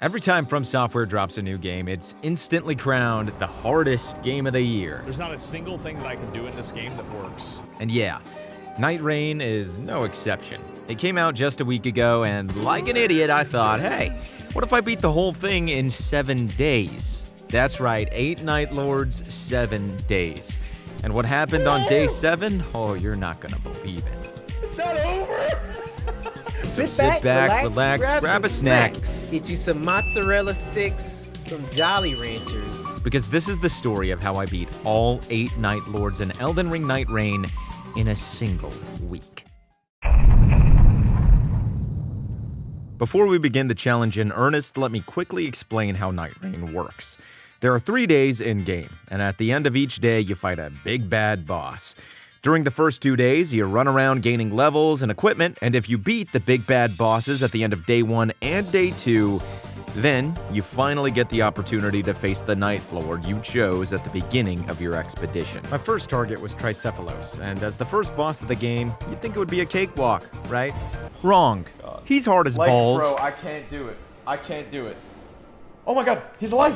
Every time From Software drops a new game, it's instantly crowned the hardest game of the year. There's not a single thing that I can do in this game that works. And yeah, Night Rain is no exception. It came out just a week ago, and like an idiot, I thought, hey, what if I beat the whole thing in 7 days? That's right, 8 Nightlords, 7 days. And what happened on day 7? Oh, you're not gonna believe it. It's not over! So sit back, relax, grab a snack. Get you some mozzarella sticks, some Jolly Ranchers. Because this is the story of how I beat all 8 Nightlords and Elden Ring Night Rain in a single week. Before we begin the challenge in earnest, let me quickly explain how Night Rain works. There are 3 days in-game, and at the end of each day, you fight a big bad boss. During the first 2 days, you run around gaining levels and equipment, and if you beat the big bad bosses at the end of day 1 and day 2, then you finally get the opportunity to face the Nightlord you chose at the beginning of your expedition. My first target was Tricephalos, and as the first boss of the game, you'd think it would be a cakewalk, right? Wrong. He's hard as balls. Bro, I can't do it. I can't do it. Oh my god, he's alive!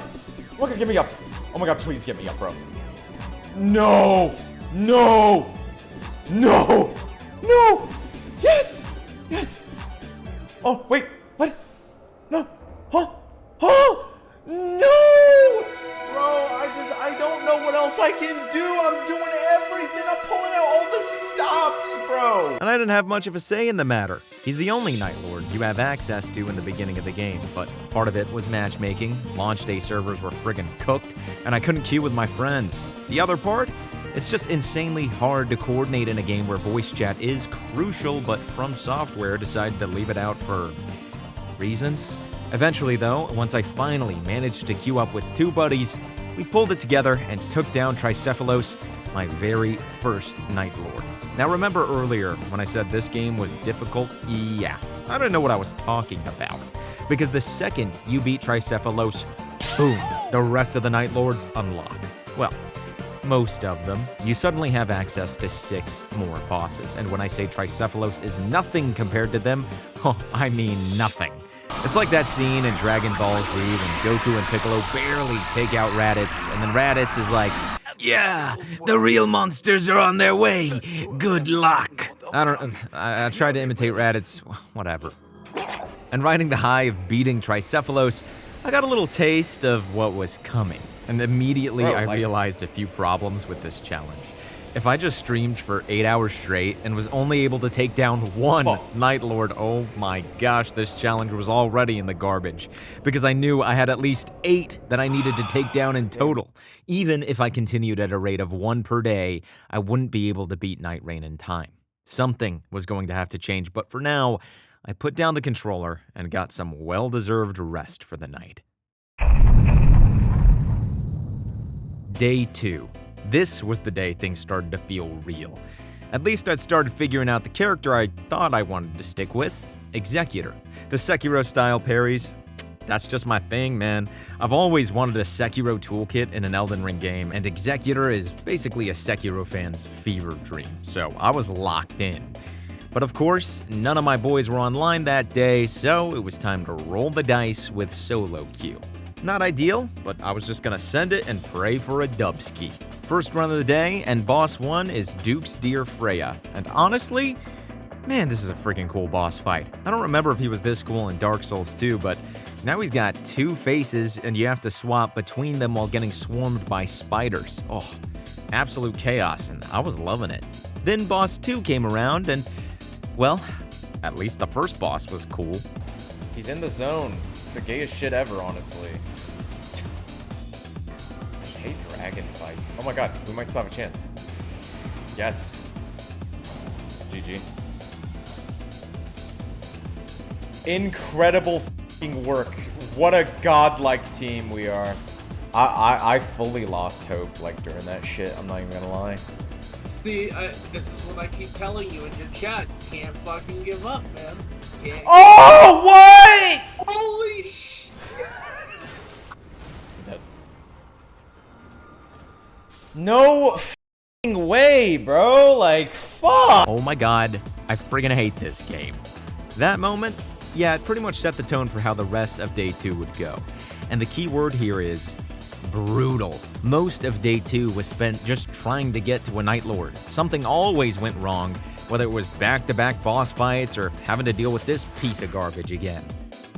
Look, get me up. Oh my god, please get me up, bro. No! No! No! No! Yes! Yes! Oh, wait, what? No! Huh? Huh? No! Bro, I don't know what else I can do. I'm doing everything. I'm pulling out all the stops, bro. And I didn't have much of a say in the matter. He's the only Nightlord you have access to in the beginning of the game, but part of it was matchmaking, launch day servers were friggin' cooked, and I couldn't queue with my friends. The other part? It's just insanely hard to coordinate in a game where voice chat is crucial, but From Software decided to leave it out for reasons. Eventually though, once I finally managed to queue up with 2 buddies, we pulled it together and took down Tricephalos, my very first Nightlord. Now remember earlier when I said this game was difficult? Yeah, I don't know what I was talking about. Because the second you beat Tricephalos, boom, the rest of the Nightlords unlock. Well, most of them. You suddenly have access to 6 more bosses, and when I say Tricephalos is nothing compared to them, oh, I mean nothing. It's like that scene in Dragon Ball Z when Goku and Piccolo barely take out Raditz, and then Raditz is like, yeah, the real monsters are on their way. Good luck. I tried to imitate Raditz, whatever. And riding the high of beating Tricephalos, I got a little taste of what was coming. And immediately I realized a few problems with this challenge. If I just streamed for 8 hours straight and was only able to take down 1 Nightlord, oh my gosh, this challenge was already in the garbage. Because I knew I had at least 8 that I needed to take down in total. Even if I continued at a rate of 1 per day, I wouldn't be able to beat Night Rain in time. Something was going to have to change, but for now, I put down the controller and got some well-deserved rest for the night. Day 2. This was the day things started to feel real. At least I'd started figuring out the character I thought I wanted to stick with, Executor. The Sekiro-style parries, that's just my thing, man. I've always wanted a Sekiro toolkit in an Elden Ring game, and Executor is basically a Sekiro fan's fever dream, so I was locked in. But of course, none of my boys were online that day, so it was time to roll the dice with solo queue. Not ideal, but I was just gonna send it and pray for a dubski. First run of the day, and boss 1 is Duke's Dear Freya. And honestly, man, this is a freaking cool boss fight. I don't remember if he was this cool in Dark Souls 2, but now he's got 2 faces, and you have to swap between them while getting swarmed by spiders. Oh, absolute chaos, and I was loving it. Then boss 2 came around, and, well, at least the first boss was cool. He's in the zone. It's the gayest shit ever, honestly. I hate dragon fights. Oh my god, we might still have a chance. Yes. GG. Incredible f***ing work. What a godlike team we are. I fully lost hope, like, during that shit. I'm not even gonna lie. See, this is what I keep telling you in your chat. Can't fucking give up, man. Can't. Oh, what? Holy shit! No f***ing way, bro. Like, fuck. Oh my god, I friggin' hate this game. That moment, Yeah, it pretty much set the tone for how the rest of day 2 would go. And the key word here is brutal. Most of day 2 was spent just trying to get to a Nightlord. Something always went wrong, whether it was back-to-back boss fights or having to deal with this piece of garbage again.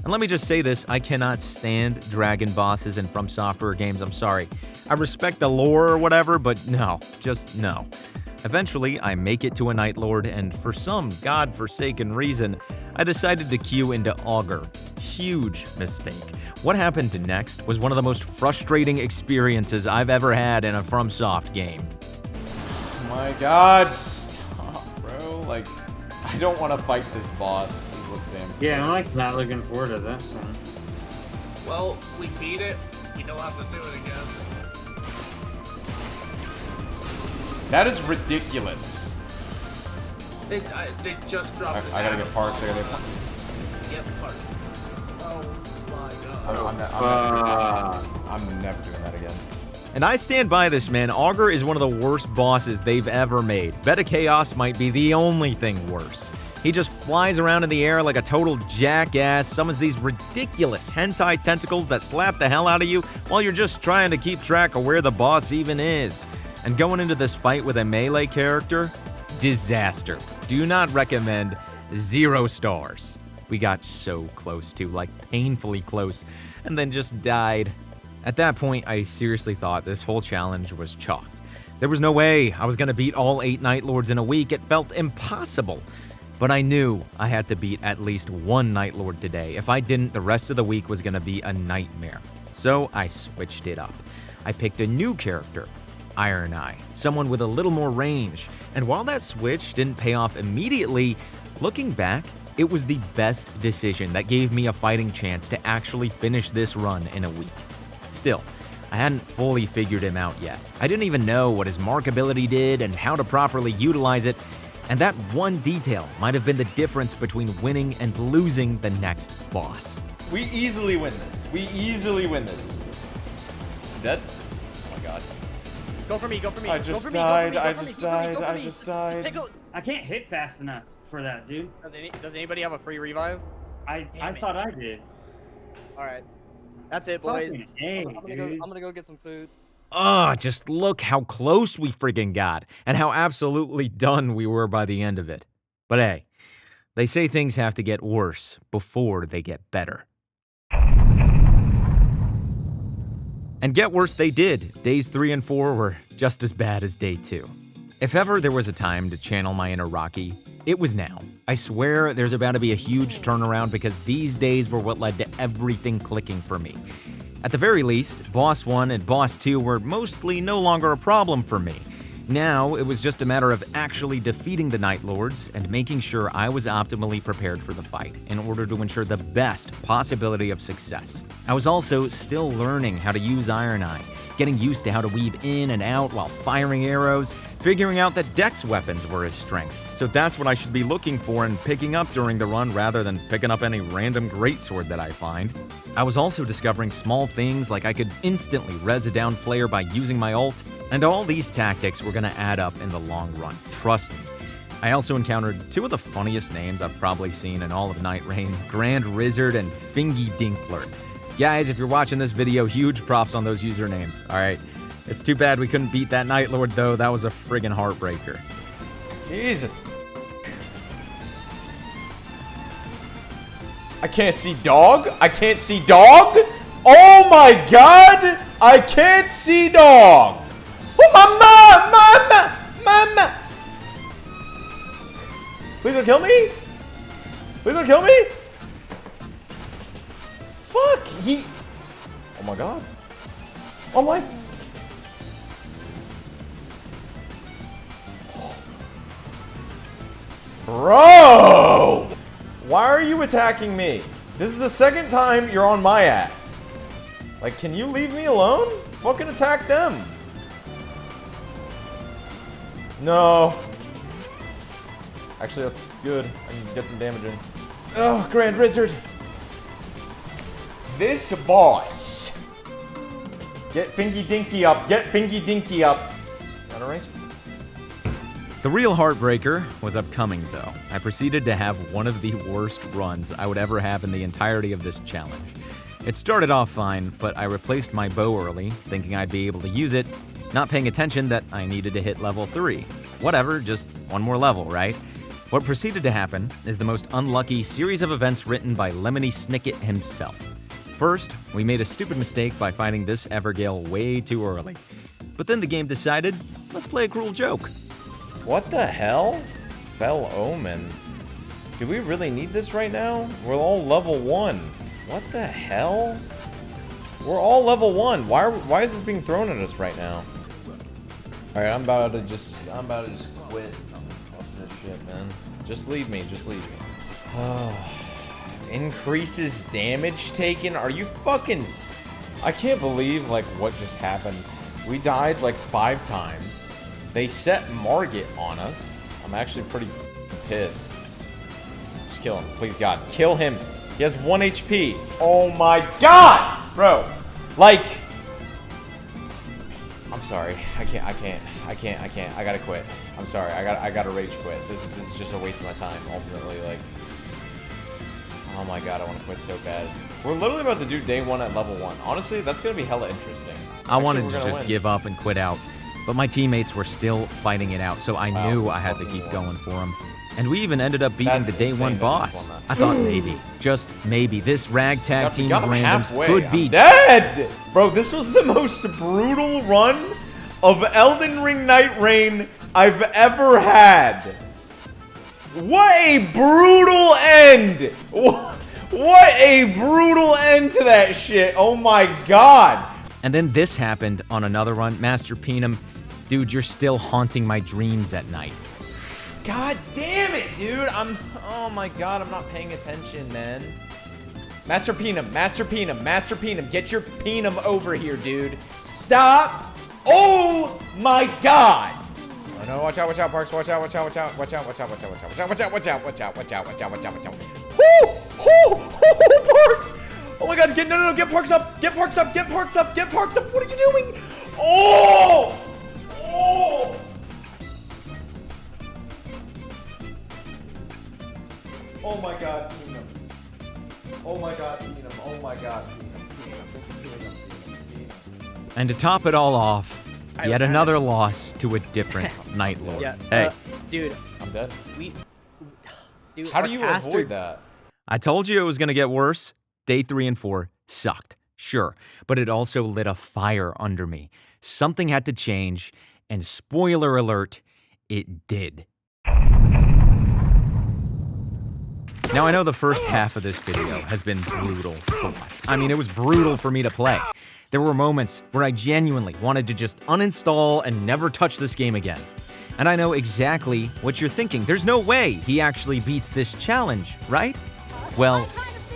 And let me just say this, I cannot stand dragon bosses in From Software games, I'm sorry. I respect the lore or whatever, but no, just no. Eventually, I make it to a Nightlord, and for some godforsaken reason, I decided to queue into Augur. Huge mistake. What happened next was one of the most frustrating experiences I've ever had in a FromSoft game. Oh my god, stop, bro. Like, I don't want to fight this boss, is what Sam said. Yeah, I'm like not looking forward to this one. Well, we beat it. We don't have to do it again. That is ridiculous. They just dropped it. I gotta get parks, I gotta get parks. Yep, park. Oh my god. I'm never doing that again. And I stand by this, man. Augur is one of the worst bosses they've ever made. Beta Chaos might be the only thing worse. He just flies around in the air like a total jackass, summons these ridiculous hentai tentacles that slap the hell out of you while you're just trying to keep track of where the boss even is. And going into this fight with a melee character, disaster. Do not recommend. 0 stars. We got so close to, like painfully close, and then just died. At that point, I seriously thought this whole challenge was chalked. There was no way I was gonna beat all 8 Nightlords in a week. It felt impossible. But I knew I had to beat at least 1 Nightlord today. If I didn't, the rest of the week was gonna be a nightmare. So I switched it up. I picked a new character, Iron Eye, someone with a little more range. And while that switch didn't pay off immediately, looking back, it was the best decision that gave me a fighting chance to actually finish this run in a week. Still, I hadn't fully figured him out yet. I didn't even know what his mark ability did and how to properly utilize it, and that one detail might have been the difference between winning and losing the next boss. We easily win this. We easily win this. Dead? Oh my god. Go for me, go for me. I go just for me, died, go for me, I go for me, just go for me, died, go for I me. just died. I can't hit fast enough for that, dude. Does anybody have a free revive? I Damn it. thought I did. Alright. That's it, boys. Fucking A, I'm gonna go get some food. Just look how close we friggin' got, and how absolutely done we were by the end of it. But hey, they say things have to get worse before they get better. And get worse they did. Days 3 and 4 were just as bad as day 2. If ever there was a time to channel my inner Rocky, it was now. I swear there's about to be a huge turnaround because these days were what led to everything clicking for me. At the very least, Boss 1 and Boss 2 were mostly no longer a problem for me. Now, it was just a matter of actually defeating the Nightlords and making sure I was optimally prepared for the fight in order to ensure the best possibility of success. I was also still learning how to use Iron Eye, getting used to how to weave in and out while firing arrows, figuring out that Dex weapons were his strength. So that's what I should be looking for and picking up during the run rather than picking up any random greatsword that I find. I was also discovering small things like I could instantly res a down player by using my ult, and all these tactics were gonna add up in the long run, trust me. I also encountered 2 of the funniest names I've probably seen in all of Night Rain, Grand Rizzard and Fingy Dinkler. Guys, if you're watching this video, huge props on those usernames, alright? It's too bad we couldn't beat that Nightlord though, that was a friggin' heartbreaker. Jesus. I can't see dog. I can't see dog. Oh my god. I can't see dog. Oh, mama. Please don't kill me. Please don't kill me. Fuck. Oh my god. Oh my. Bro! Why are you attacking me? This is the second time you're on my ass. Like, can you leave me alone? Fucking attack them. No. Actually, that's good. I can get some damage in. Oh, Grand Rizzard. This boss. Get Fingy Dinky up. Get Fingy Dinky up. Is that alright? The real heartbreaker was upcoming, though. I proceeded to have one of the worst runs I would ever have in the entirety of this challenge. It started off fine, but I replaced my bow early, thinking I'd be able to use it, not paying attention that I needed to hit level 3. Whatever, just one more level, right? What proceeded to happen is the most unlucky series of events written by Lemony Snicket himself. First, we made a stupid mistake by finding this Evergale way too early. But then the game decided, let's play a cruel joke. What the hell? Fell Omen. Do we really need this right now? We're all level 1. What the hell? We're all level 1. Why is this being thrown at us right now? Alright, I'm about to just quit. Fuck this shit, man. Just leave me. Oh. Increases damage taken? Are you fucking... I can't believe, like, what just happened. We died, like, 5 times. They set Margit on us. I'm actually pretty pissed. Just kill him. Please, God. Kill him. He has 1 HP. Oh, my God! Bro. Like... I'm sorry. I can't. I gotta quit. I'm sorry. I gotta rage quit. This is just a waste of my time, ultimately. Like... Oh my God, I want to quit so bad. We're literally about to do day 1 at level 1. Honestly, that's gonna be hella interesting. I wanted to just give up and quit out, but my teammates were still fighting it out, so I knew I had to keep going for them. And we even ended up beating the day 1 boss. I thought maybe, just maybe, this ragtag team of randoms could be dead! Bro, this was the most brutal run of Elden Ring Night Rain I've ever had. What a brutal end! What a brutal end to that shit! Oh my God! And then this happened on another run. Master Penum, dude, you're still haunting my dreams at night. God damn it, dude! Oh my God, I'm not paying attention, man. Master Penum, get your Penum over here, dude. Stop! Oh my God! Oh no, watch out, Parks, watch out. Woo! Parks! Oh my God, get Parks up! Get Parks up! What are you doing? Oh! Oh! Oh my God, Penum. Oh my God, Penum. Oh my God, Penum. And to top it all off, yet another loss to a different Nightlord. Yeah, Hey. dude. I'm dead. Dude, How do you avoid that? I told you it was going to get worse. Day 3 and 4 sucked, sure, but it also lit a fire under me. Something had to change, and spoiler alert, it did. Now, I know the first half of this video has been brutal to watch. I mean, it was brutal for me to play. There were moments where I genuinely wanted to just uninstall and never touch this game again. And I know exactly what you're thinking. There's no way he actually beats this challenge, right? Well,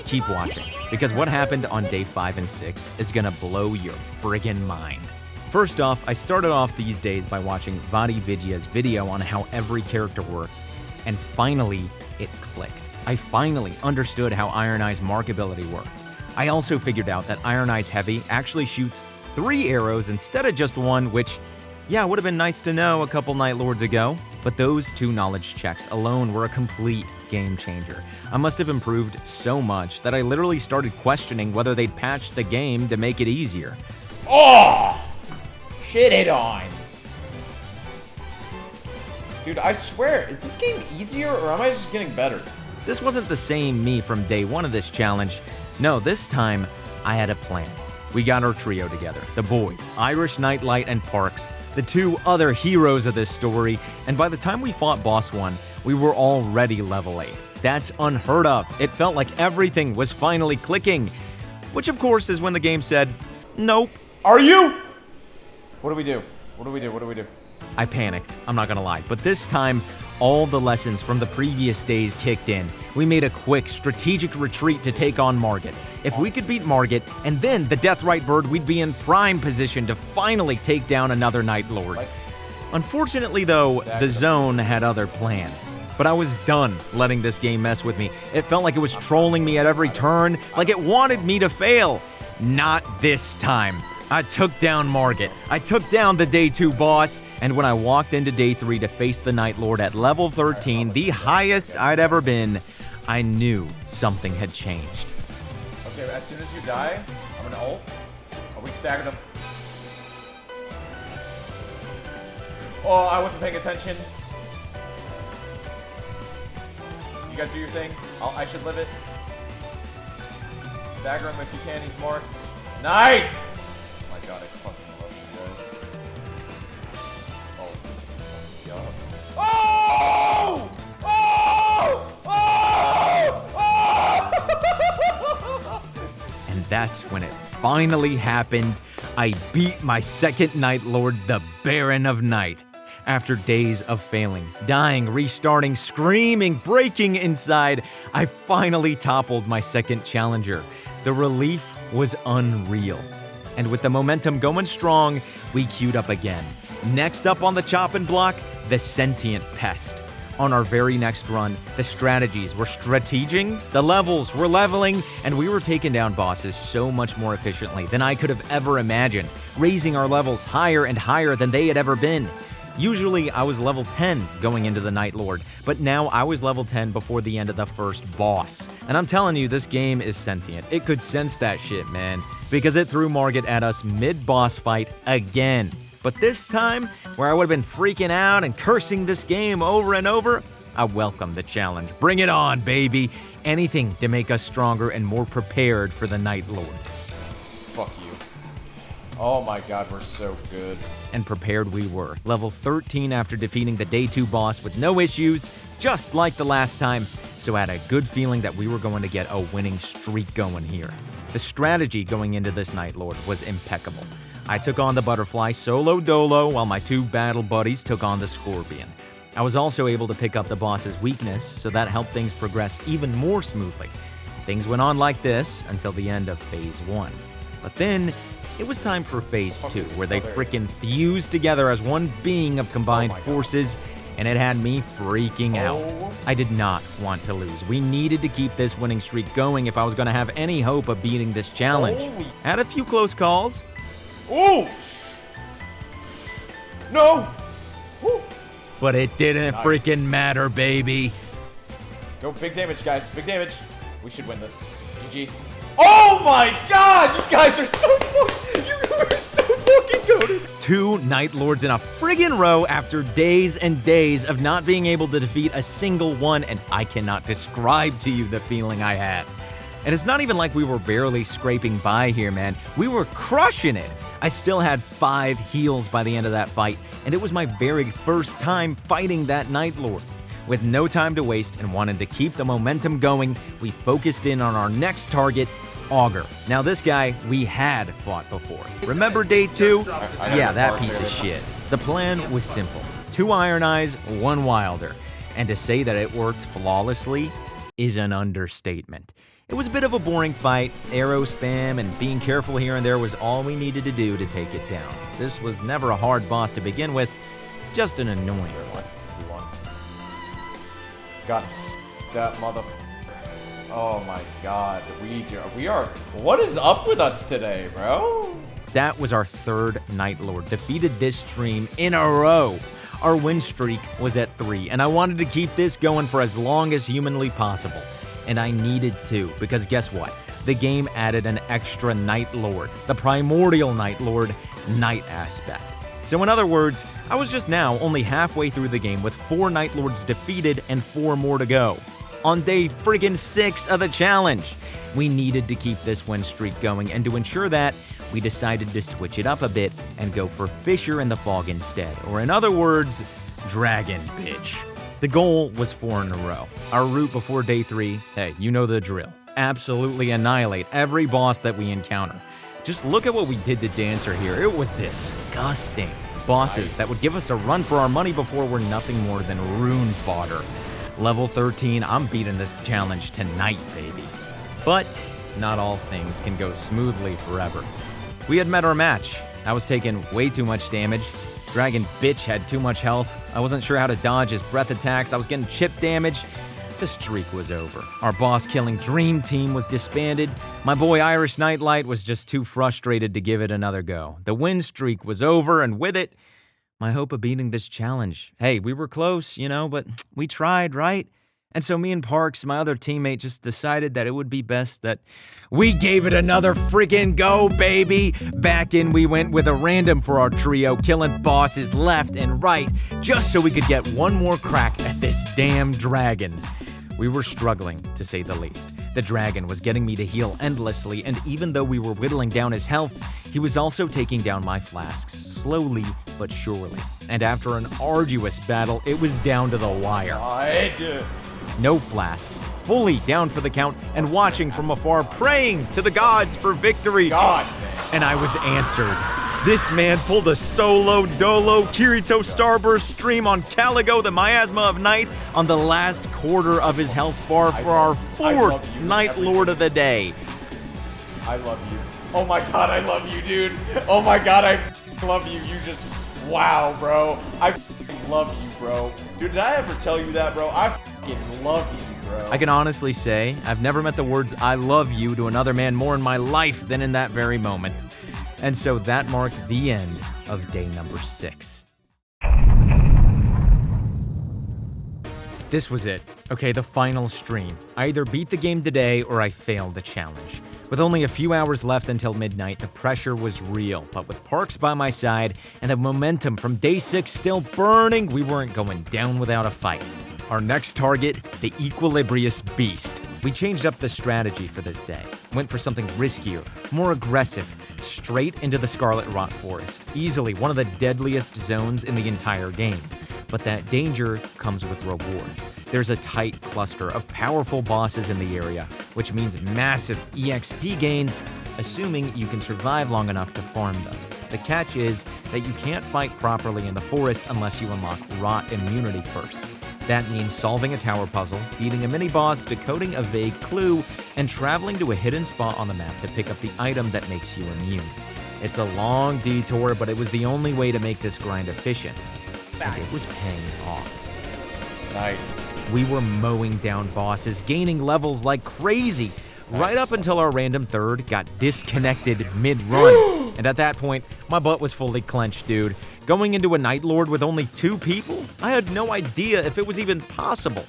keep watching, because what happened on day 5 and 6 is gonna blow your friggin' mind. First off, I started off these days by watching Vadi Vidya's video on how every character worked, and finally, it clicked. I finally understood how Iron Eye's mark ability worked. I also figured out that Iron Eye's Heavy actually shoots 3 arrows instead of just 1, which, yeah, would have been nice to know a couple Nightlords ago, but those 2 knowledge checks alone were a complete game changer. I must have improved so much that I literally started questioning whether they'd patched the game to make it easier. Oh! Shit it on! Dude, I swear, is this game easier or am I just getting better? This wasn't the same me from day 1 of this challenge. No, this time, I had a plan. We got our trio together, the boys, Irish Nightlight and Parks, the 2 other heroes of this story, and by the time we fought Boss 1, we were already level 8. That's unheard of. It felt like everything was finally clicking, which of course is when the game said, nope. Are you? What do we do? I panicked, I'm not gonna lie, but this time, all the lessons from the previous days kicked in. We made a quick, strategic retreat to take on Margit. If we could beat Margit, and then the Deathrite Bird, we'd be in prime position to finally take down another Nightlord. Unfortunately though, the zone had other plans. But I was done letting this game mess with me. It felt like it was trolling me at every turn, like it wanted me to fail. Not this time. I took down Margit. I took down the Day 2 boss, and when I walked into Day 3 to face the Night Lord at level 13, the highest I'd ever been, I knew something had changed. Okay, as soon as you die, I'm gonna ult. Oh, we staggered him. Oh, I wasn't paying attention. You guys do your thing. I should live it. Stagger him if you can. He's marked. Nice! Oh my god, I fucking love you guys. Oh, this is so dumb. Oh! Oh! Oh! Oh! And that's when it finally happened. I beat my second Night Lord, the Baron of Night. After days of failing, dying, restarting, screaming, breaking inside, I finally toppled my second challenger. The relief was unreal. And with the momentum going strong, we queued up again. Next up on the chopping block, the Sentient Pest. On our very next run, the strategies were strateging, the levels were leveling, and we were taking down bosses so much more efficiently than I could have ever imagined, raising our levels higher and higher than they had ever been. Usually, I was level 10 going into the Night Lord, but now I was level 10 before the end of the first boss. And I'm telling you, this game is sentient. It could sense that shit, man, because it threw Margit at us mid-boss fight again. But this time, where I would have been freaking out and cursing this game over and over, I welcome the challenge. Bring it on, baby. Anything to make us stronger and more prepared for the Night Lord. Fuck you. Oh my god, we're so good. And prepared we were. Level 13 after defeating the Day 2 boss with no issues, just like the last time, so I had a good feeling that we were going to get a winning streak going here. The strategy going into this Night Lord was impeccable. I took on the Butterfly solo dolo while my two battle buddies took on the Scorpion. I was also able to pick up the boss's weakness, so that helped things progress even more smoothly. Things went on like this until the end of Phase 1. But then, it was time for Phase 2, where they frickin' fused together as one being of combined forces, and it had me freaking out. I did not want to lose. We needed to keep this winning streak going if I was going to have any hope of beating this challenge. Had a few close calls. Ooh! No! Woo. But it didn't freaking matter, baby. Go, big damage, guys. Big damage. We should win this. GG. Oh my god! You guys are so fucking... You are so fucking goated. 2 Night Lords in a friggin' row after days and days of not being able to defeat a single one, and I cannot describe to you the feeling I had. And it's not even like we were barely scraping by here, man. We were crushing it. I still had 5 heals by the end of that fight, and it was my very first time fighting that Night Lord. With no time to waste and wanting to keep the momentum going, we focused in on our next target, Augur. Now this guy we had fought before. Remember Day 2? Yeah, that piece of shit. The plan was simple. 2 Iron Eyes, 1 Wilder. And to say that it worked flawlessly is an understatement. It was a bit of a boring fight. Arrow spam and being careful here and there was all we needed to do to take it down. This was never a hard boss to begin with, just an annoying one. We won. God, that motherfucker. Oh my god, we are. What is up with us today, bro? That was our 3rd Night Lord, defeated this stream in a row. Our win streak was at 3, and I wanted to keep this going for as long as humanly possible. And I needed to, because guess what? The game added an extra Night Lord, the primordial Night Lord, Night aspect. So in other words, I was just now only halfway through the game with 4 Night Lords defeated and 4 more to go. On day friggin' 6 of the challenge. We needed to keep this win streak going, and to ensure that, we decided to switch it up a bit and go for Fissure in the Fog instead, or in other words, Dragon Bitch. The goal was 4 in a row. Our route before day 3, hey, you know the drill. Absolutely annihilate every boss that we encounter. Just look at what we did to Dancer here. It was disgusting. Bosses that would give us a run for our money before were nothing more than rune fodder. Level 13, I'm beating this challenge tonight, baby. But not all things can go smoothly forever. We had met our match. I was taking way too much damage. Dragon Bitch had too much health. I wasn't sure how to dodge his breath attacks. I was getting chip damage. the streak was over. Our boss-killing dream team was disbanded. My boy Irish Nightlight was just too frustrated to give it another go. The win streak was over, and with it, my hope of beating this challenge. Hey, we were close, but we tried, right? And so me and Parks, my other teammate, just decided that it would be best that we gave it another friggin' go, baby! Back in we went with a random for our trio, killing bosses left and right, just so we could get one more crack at this damn dragon. We were struggling, to say the least. The dragon was getting me to heal endlessly, and even though we were whittling down his health, he was also taking down my flasks, slowly but surely. And after an arduous battle, it was down to the wire. No flasks, fully down for the count, and watching from afar, praying to the gods for victory. God, and I was answered. This man pulled a solo dolo Kirito Starburst stream on Caligo, the miasma of night, on the last quarter of his health bar for our fourth Night Lord of the day. I love you. Oh my god, I love you, dude. Oh my god, I love you. You just, wow, bro. I love you, bro. Dude, did I ever tell you that, bro? I love you, bro. I can honestly say I've never met the words "I love you" to another man more in my life than in that very moment. And so that marked the end of day number 6. This was it. Okay, the final stream. I either beat the game today or I failed the challenge. With only a few hours left until midnight, the pressure was real. But with Parks by my side and the momentum from day 6 still burning, we weren't going down without a fight. Our next target, the Equilibrious Beast. We changed up the strategy for this day. Went for something riskier, more aggressive, straight into the Scarlet Rot Forest. Easily one of the deadliest zones in the entire game. But that danger comes with rewards. There's a tight cluster of powerful bosses in the area, which means massive EXP gains, assuming you can survive long enough to farm them. The catch is that you can't fight properly in the forest unless you unlock Rot Immunity first. That means solving a tower puzzle, beating a mini-boss, decoding a vague clue, and traveling to a hidden spot on the map to pick up the item that makes you immune. It's a long detour, but it was the only way to make this grind efficient. And it was paying off. Nice. We were mowing down bosses, gaining levels like crazy, right up until our random third got disconnected mid-run. And at that point, my butt was fully clenched, dude. Going into a Night Lord with only 2 people? I had no idea if it was even possible.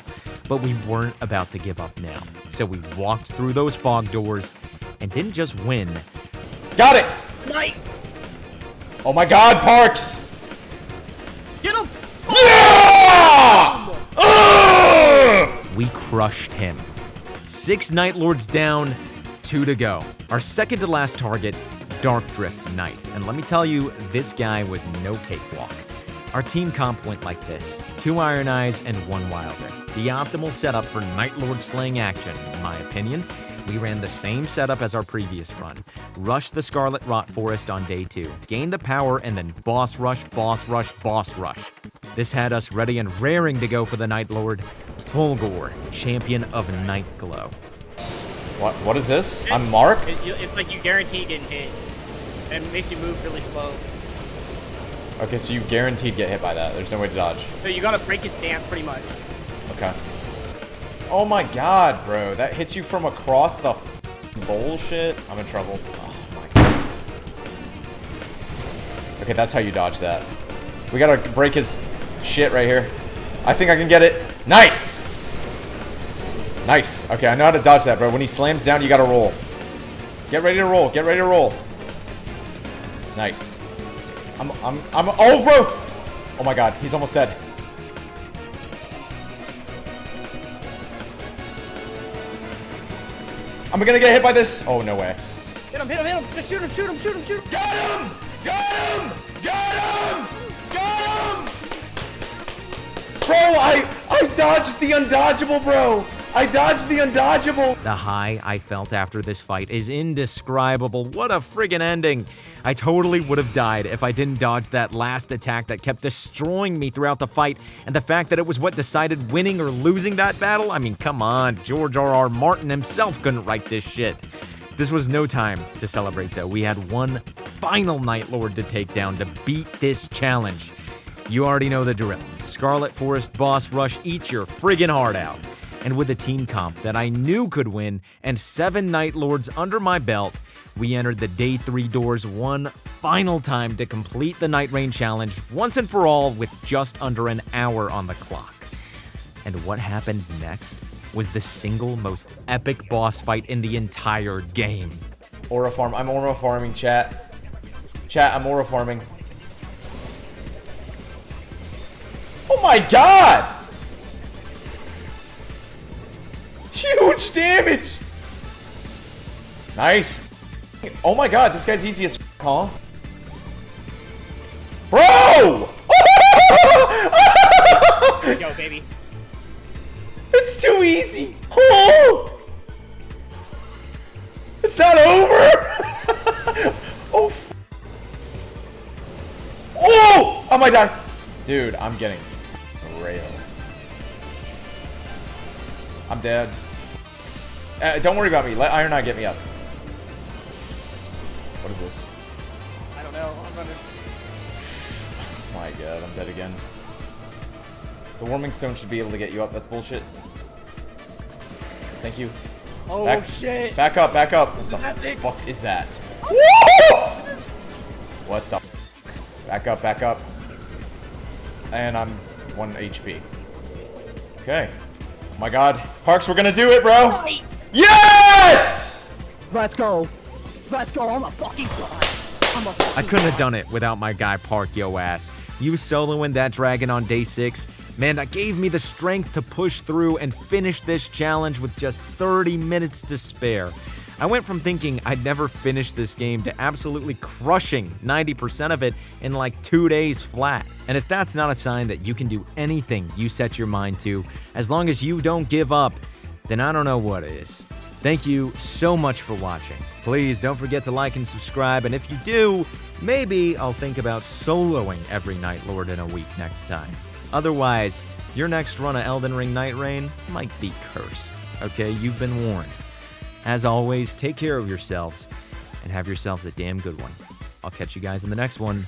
But we weren't about to give up now. So we walked through those fog doors and didn't just win. Got it! Night! Oh my god, Parks! Get him! Yeah! We crushed him. 6 Night Lords down, 2 to go. Our second to last target, Dark Drift Knight. And let me tell you, this guy was no cakewalk. Our team comp went like this: 2 Iron Eyes and 1 Wilder. The optimal setup for Night Lord slaying action, in my opinion. We ran the same setup as our previous run. Rushed the Scarlet Rot Forest on day 2. Gained the power and then boss rush, boss rush, boss rush. This had us ready and raring to go for the Night Lord, Fulgor, champion of Night Glow. What is this? I'm marked? It's like you guarantee getting hit. And it makes you move really slow. Okay, so you guaranteed get hit by that. There's no way to dodge. So you gotta break his stance pretty much. Okay. Oh my god, bro. That hits you from across the bullshit. I'm in trouble. Oh my god. Okay, that's how you dodge that. We gotta break his shit right here. I think I can get it. Nice! Nice. Okay, I know how to dodge that, bro. When he slams down, you gotta roll. Get ready to roll. Get ready to roll. Nice. Oh, bro! Oh my god, he's almost dead. I'm gonna get hit by this. Oh, no way. Hit him, hit him, hit him! Just shoot him, shoot him, shoot him, shoot him! Got him! Got him! Got him! Got him! Bro, I dodged the undodgeable, bro. I dodged the undodgeable. The high I felt after this fight is indescribable. What a friggin' ending. I totally would have died if I didn't dodge that last attack that kept destroying me throughout the fight, and the fact that it was what decided winning or losing that battle, I mean, come on, George R.R. Martin himself couldn't write this shit. This was no time to celebrate, though. We had one final Night Lord to take down to beat this challenge. You already know the drill. Scarlet Forest boss rush, eat your friggin' heart out. And with a team comp that I knew could win and 7 Nightlords under my belt, we entered the Day 3 doors one final time to complete the Night Rain Challenge once and for all with just under an hour on the clock. And what happened next was the single most epic boss fight in the entire game. Aura farm. I'm aura farming, chat. Chat, I'm aura farming. Oh my god! Huge damage! Nice. Oh my god, this guy's easy as f, huh? Bro! Go, baby. It's too easy. Oh! It's not over. Oh, f, oh! I might die. Dude, I'm getting railed. I'm dead. Don't worry about me. Let Iron Eye get me up. What is this? I don't know. I'm running. Oh my god, I'm dead again. The Warming Stone should be able to get you up. That's bullshit. Thank you. Oh, shit. Back up, back up. What the happening? fuck is that? What the Back up, back up. And I'm 1 HP. Okay. Oh my god. Parks, we're gonna do it, bro! Yes! Let's go. Let's go. I'm a fucking god. I couldn't have done it without my guy Park Yo ass. You soloing that dragon on day 6, man, that gave me the strength to push through and finish this challenge with just 30 minutes to spare. I went from thinking I'd never finish this game to absolutely crushing 90% of it in like 2 days flat. And if that's not a sign that you can do anything you set your mind to, as long as you don't give up, then I don't know what is. Thank you so much for watching. Please don't forget to like and subscribe, and if you do, maybe I'll think about soloing every Nightlord in a week next time. Otherwise, your next run of Elden Ring Night Rain might be cursed. Okay, you've been warned. As always, take care of yourselves, and have yourselves a damn good one. I'll catch you guys in the next one.